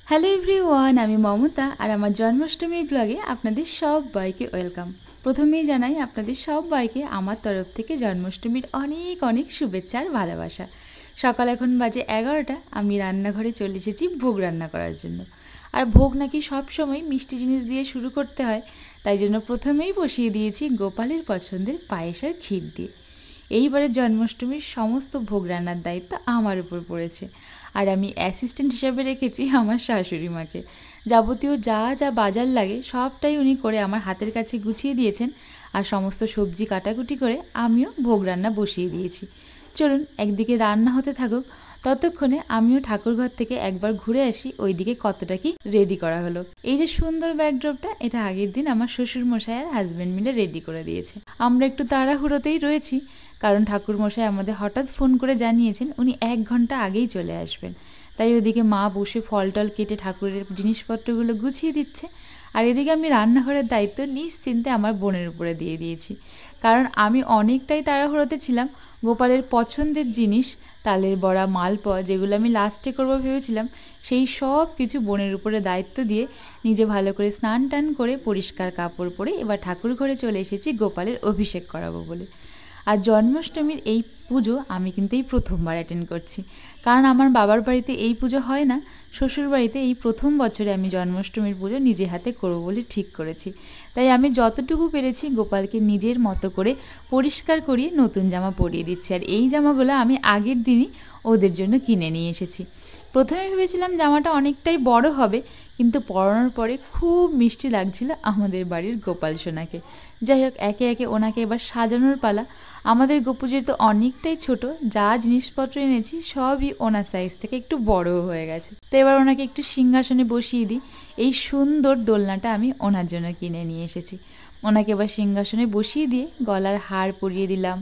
Hello everyone, আমি মমতা আর আমার জন্মাষ্টমীর ব্লগে আপনাদের সবাইকে ওয়েলকাম। প্রথমেই জানাই আপনাদের সবাইকে আমার তরফ থেকে জন্মাষ্টমীর অনেক অনেক শুভেচ্ছা আর ভালোবাসা। সকাল এখন বাজে 11টা, আমি রান্নাঘরে চলে এসেছি ভোগ রান্না করার জন্য। আর ভোগ নাকি সবসময় মিষ্টি জিনিস দিয়ে শুরু করতে হয়, তাই জন্য প্রথমেই বসিয়ে দিয়েছি গোপালের পছন্দের পায়েস আর ক্ষীর দিয়ে। এইবারের জন্মাষ্টমীর সমস্ত ভোগ রান্নার দায়িত্ব আমার উপর পড়েছে, আর আমি অ্যাসিস্ট্যান্ট হিসেবে রেখেছি আমার শাশুড়ি মাকে। যাবতীয় যা যা বাজার লাগে সবটাই উনি করে আমার হাতের কাছে গুছিয়ে দিয়েছেন, আর সমস্ত সবজি কাটাকুটি করে আমিও ভোগ রান্না বসিয়ে দিয়েছি। চলুন একদিকে রান্না হতে থাকুক, ততক্ষণে আমিও ঠাকুরঘর থেকে একবার ঘুরে আসি ওইদিকে কতটা কি রেডি করা হলো। এই যে সুন্দর ব্যাকড্রপটা, এটা আগের দিন আমার শ্বশুরমশাই আর হাজব্যান্ড মিলে রেডি করে দিয়েছে। আমরা একটু তাড়াহুড়োতেই রয়েছি, কারণ ঠাকুরমশাই আমাদের হঠাৎ ফোন করে জানিয়েছেন উনি 1 ঘন্টা আগেই চলে আসবেন। তাই ওদিকে মা বসে ফল টল কেটে ঠাকুরের জিনিসপত্রগুলো গুছিয়ে দিচ্ছে, আর এদিকে আমি রান্নাঘরের দায়িত্ব নিশ্চিন্তে আমার বোনের উপরে দিয়ে দিয়েছি। কারণ আমি অনেকটাই তাড়াহুড়োতে ছিলাম। গোপালের পছন্দের জিনিস, তালের বড়া, মালপোয়া, যেগুলো আমি লাস্টে করবো ভেবেছিলাম, সেই সব কিছু বোনের উপরে দায়িত্ব দিয়ে নিজে ভালো করে স্নান টান করে পরিষ্কার কাপড় পরে এবার ঠাকুর ঘরে চলে এসেছি গোপালের অভিষেক করাবো বলে। আর জন্মাষ্টমীর এই পুজো আমি কিন্তু এই প্রথমবার অ্যাটেন্ড করছি, কারণ আমার বাবার বাড়িতে এই পুজো হয় না। শ্বশুর বাড়িতে এই প্রথম বছরে আমি জন্মাষ্টমীর পুজো নিজে হাতে করবো বলে ঠিক করেছি। তাই আমি যতটুকু পেরেছি গোপালকে নিজের মতো করে পরিষ্কার করিয়ে নতুন জামা পরিয়ে দিচ্ছি, আর এই জামাগুলো আমি আগের দিনই ওদের জন্য কিনে নিয়ে এসেছি। প্রথমে ভেবেছিলাম জামাটা অনেকটাই বড় হবে, কিন্তু পরানোর পরে খুব মিষ্টি লাগছিল আমাদের বাড়ির গোপাল সোনাকে। যাই হোক, একে একে ওনাকে এবার সাজানোর পালা। আমাদের গোপু যেহেতু অনেকটাই ছোট, যা জিনিসপত্র এনেছি সবই ওনার সাইজ থেকে একটু বড়ও হয়ে গেছে। তো এবার ওনাকে একটু সিংহাসনে বসিয়ে দিই। এই সুন্দর দোলনাটা আমি ওনার জন্য কিনে নিয়ে এসেছি। ওনাকে এবার সিংহাসনে বসিয়ে দিয়ে গলার হার পরিয়ে দিলাম,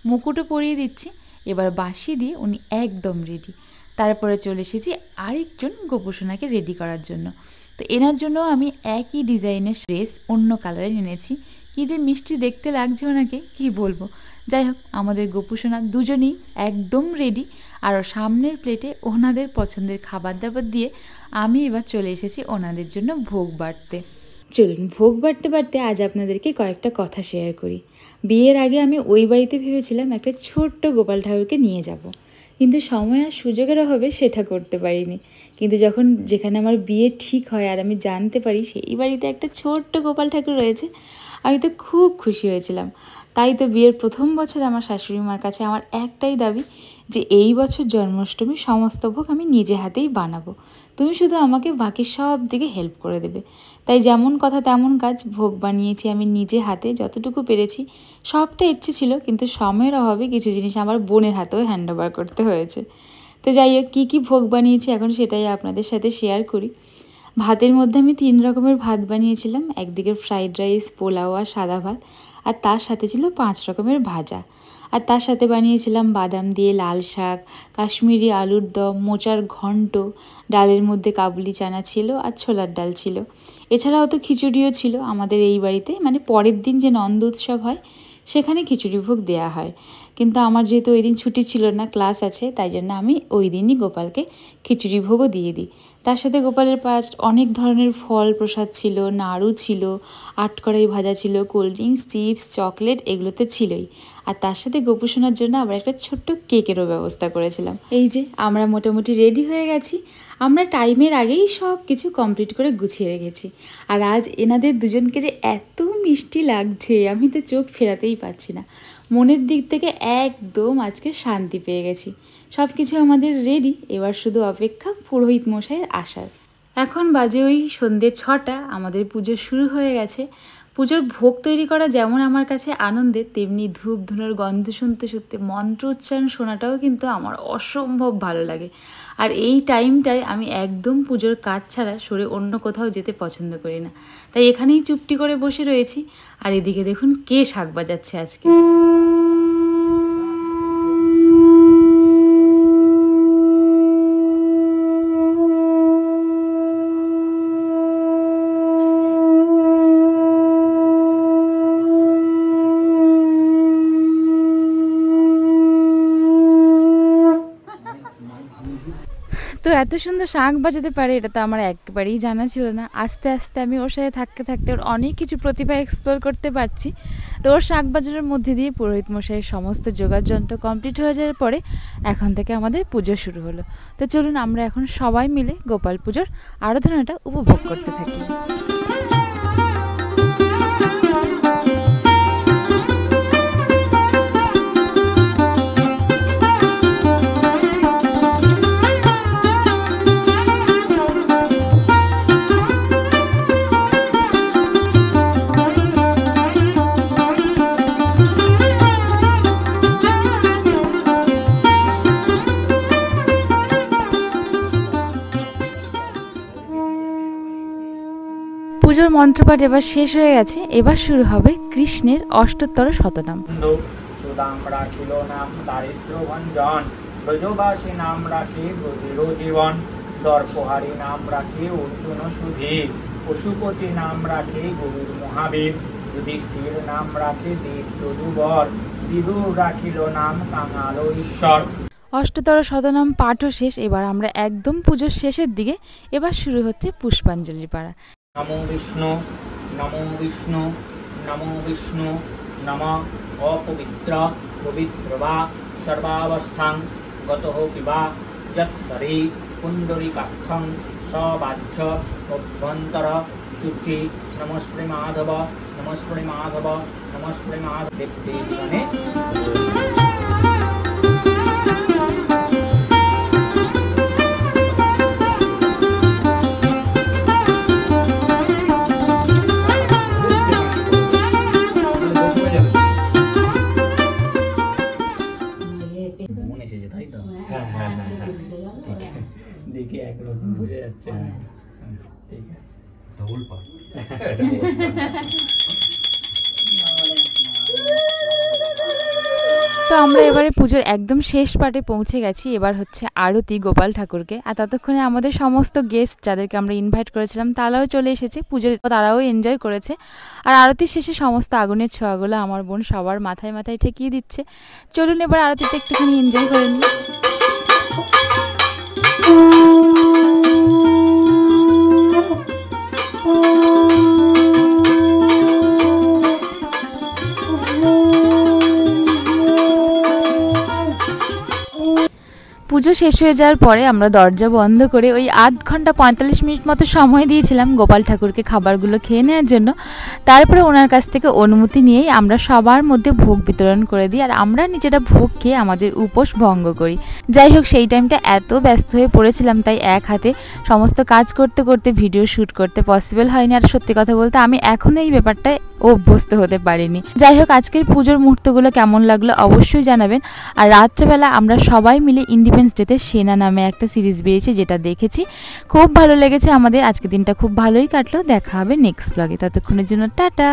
মুকুটও পরিয়ে দিচ্ছি। এবার বাঁশি দিয়ে উনি একদম রেডি। তারপরে চলে এসেছি আরেকজন গোপুসোনাকে রেডি করার জন্য। তো এনার জন্য আমি একই ডিজাইনের ড্রেস অন্য কালারের এনেছি। কী যে মিষ্টি দেখতে লাগছে ওনাকে, কি বলবো। যাই হোক, আমাদের গোপুসোনা দুজনেই একদম রেডি, আর সামনের প্লেটে ওনাদের পছন্দের খাবার দাবার দিয়ে আমি এবার চলে এসেছি ওনাদের জন্য ভোগ বাড়তে। চলুন ভোগ বাড়তে বাড়তে আজ আপনাদেরকে কয়েকটা কথা শেয়ার করি। বিয়ের আগে আমি ওই বাড়িতে ভেবেছিলাম একটা ছোট্ট গোপাল ঠাকুরকে নিয়ে যাব, কিন্তু সময় আর সুযোগের অভাবে সেটা করতে পারিনি। কিন্তু যখন যেখানে আমার বিয়ে ঠিক হয় আর আমি জানতে পারি সেই বাড়িতে একটা ছোট্ট গোপাল ঠাকুর রয়েছে, আমি তো খুব খুশি হয়েছিলাম। তাই তো বিয়ের প্রথম বছর আমার শাশুড়ি মার কাছে আমার একটাই দাবি, যে এই বছর জন্মাষ্টমীর সমস্ত ভোগ আমি নিজে হাতেই বানাবো, তুমি শুধু আমাকে বাকি সব দিকে হেল্প করে দেবে। তাই যেমন কথা তেমন কাজ, ভোগ বানিয়েছি আমি নিজে হাতে যতটুকু পেরেছি। সবটা ইচ্ছে ছিল, কিন্তু সময়ের অভাবে কিছু জিনিস আমার বোনের হাতেও হ্যান্ড ওভার করতে হয়েছে। তো যাই হোক, কী কী ভোগ বানিয়েছি এখন সেটাই আপনাদের সাথে শেয়ার করি। ভাতের মধ্যে আমি 3 রকমের ভাত বানিয়েছিলাম। একদিকে ফ্রাইড রাইস, পোলাও আর সাদা ভাত, আর তার সাথে ছিল 5 রকমের ভাজা। আর তার সাথে বানিয়েছিলাম বাদাম দিয়ে লাল শাক, কাশ্মীরি আলুর দম, মোচার ঘন্ট, ডালের মধ্যে কাবুলি চানা ছিল আর ছোলার ডাল ছিল। এছাড়াও তো খিচুড়িও ছিল আমাদের এই বাড়িতে, মানে পরের দিন যে নন্দ উৎসব হয় সেখানে খিচুড়ি ভোগ দেওয়া হয়। কিন্তু আমার যেহেতু ওই দিন ছুটি ছিল না, ক্লাস আছে, তাই জন্য আমি ওই দিনই গোপালকে খিচুড়ি ভোগও দিয়ে দিই। তার সাথে গোপালের পাস্ট অনেক ধরনের ফল প্রসাদ ছিল, নাড়ু ছিল, আটকড়াই ভাজা ছিল, কোল্ড ড্রিঙ্কস, চিপস, চকলেট এগুলোতে ছিলই। আর তার সাথে গোপুসোনার জন্য আবার একটা ছোট্ট কেকেরও ব্যবস্থা করেছিলাম। এই যে আমরা মোটামুটি রেডি হয়ে গেছি। আমরা টাইমের আগেই সব কিছু কমপ্লিট করে গুছিয়ে রেখেছি। আর আজ এনাদের দুজনকে যে এত মিষ্টি লাগছে, আমি তো চোখ ফেরাতেই পারছি না। মনের দিক থেকে একদম আজকে শান্তি পেয়ে গেছি। সব কিছু আমাদের রেডি, এবার শুধু অপেক্ষা পুরোহিত মশাইয়ের আসার। এখন বাজে ওই সন্ধ্যে 6টা, আমাদের পুজো শুরু হয়ে গেছে। পুজোর ভোগ তৈরি করা যেমন আমার কাছে আনন্দের, তেমনি ধূপ ধুনোর গন্ধ শুনতে শুনতে মন্ত্র উচ্চারণ শোনাটাও কিন্তু আমার অসম্ভব ভালো লাগে। আর এই টাইমটায় আমি একদম পুজোর কাজ ছাড়া সরে অন্য কোথাও যেতে পছন্দ করি না, তাই এখানেই চুপটি করে বসে রয়েছি। আর এদিকে দেখুন কে শাক বাজাচ্ছে আজকে। তো এত সুন্দর শাঁখ বাজাতে পারে এটা তো আমার একেবারেই জানা ছিল না। আস্তে আস্তে আমি ওর সাথে থাকতে থাকতে ওর অনেক কিছু প্রতিভা এক্সপ্লোর করতে পারছি। তো ওর শাঁখ বাজানোর মধ্যে দিয়ে পুরোহিত মশাইয়ের সমস্ত যোগাযন্ত্র কমপ্লিট হয়ে যাওয়ার পরে এখন থেকে আমাদের পুজো শুরু হলো। তো চলুন আমরা এখন সবাই মিলে গোপাল পুজোর আরাধনাটা উপভোগ করতে থাকি। পুজোর মন্ত্রপাঠ এবার শেষ হয়ে গেছে। এবার শুরু হবে কৃষ্ণের অষ্টোত্তর শতনাম। সুদাম রাখিল নাম দারিদ্র ভঞ্জন, ব্রজবাসী নাম রাখি ব্রজের জীবন, দর্পহারী নাম রাখি অর্জুন সুধী, পশুপতি নাম রাখি গরুর মহাবীর, যুধিষ্ঠির নাম রাখি দেব যদুবর, বিদুর রাখিল নাম কাঙাল ঈশ্বর। অষ্টতর শতনাম পাঠও শেষ। এবার আমরা একদম পুজোর শেষের দিকে। এবার শুরু হচ্ছে পুষ্পাঞ্জলি পাড়া। নমো বিষ্ণু নমো বিষ্ণু নমো বিষ্ণু নম অপবিত্র পবিত্র বা সর্বাবস্থাং গতঃ পিবা যৎসরি পুণ্ডরীকাক্ষং সবাচ্য অভ্যন্তর শুচি। নমস্তে মাধব নমস্তে মাধব নমস্তে মাধব। দেখতে দেখি একরকম বুঝে যাচ্ছে। ঠিক আছে, ডবল পার্ট। তো আমরা এবারে পুজোর একদম শেষ পার্টে পৌঁছে গেছি। এবার হচ্ছে আরতি গোপাল ঠাকুরকে। আর ততক্ষণে আমাদের সমস্ত গেস্ট যাদেরকে আমরা ইনভাইট করেছিলাম তারাও চলে এসেছে। পুজোর তারাও এনজয় করেছে। আর আরতির শেষে সমস্ত আগুনের ছোঁয়াগুলো আমার বোন সবার মাথায় মাথায় ঠেকিয়ে দিচ্ছে। চলুন এবার আরতিটা একটুখানি এনজয় করে নিই। পুজো শেষ হয়ে যাওয়ার পরে আমরা দরজা বন্ধ করে ওই আধ ঘন্টা 45 মিনিট মতো সময় দিয়েছিলাম গোপাল ঠাকুরকে খাবারগুলো খেয়ে নেওয়ার জন্য। তারপরে ওনার কাছ থেকে অনুমতি নিয়েই আমরা সবার মধ্যে ভোগ বিতরণ করে দিই। আর আমরা নিজেরা ভোগ খেয়ে আমাদের উপোস ভঙ্গ করি। যাই হোক, সেই টাইমটা এত ব্যস্ত হয়ে পড়েছিলাম তাই এক হাতে সমস্ত কাজ করতে করতে ভিডিও শ্যুট করতে পসিবল হয়নি। আর সত্যি কথা বলতে আমি এখনও এই ব্যাপারটায় অভ্যস্ত হতে পারিনি। যাই হোক, আজকের পুজোর মুহূর্তগুলো কেমন লাগলো অবশ্যই জানাবেন। আর রাত্রেবেলা আমরা সবাই মিলে ইন্ডিপেন্ডেন্স ডেতে সেনা নামে একটা সিরিজ বেরিয়েছে, যেটা দেখেছি, খুব ভালো লেগেছে আমাদের। আজকের দিনটা খুব ভালোই কাটলো। দেখা হবে নেক্সট ব্লগে। ততক্ষণের জন্য টাটা।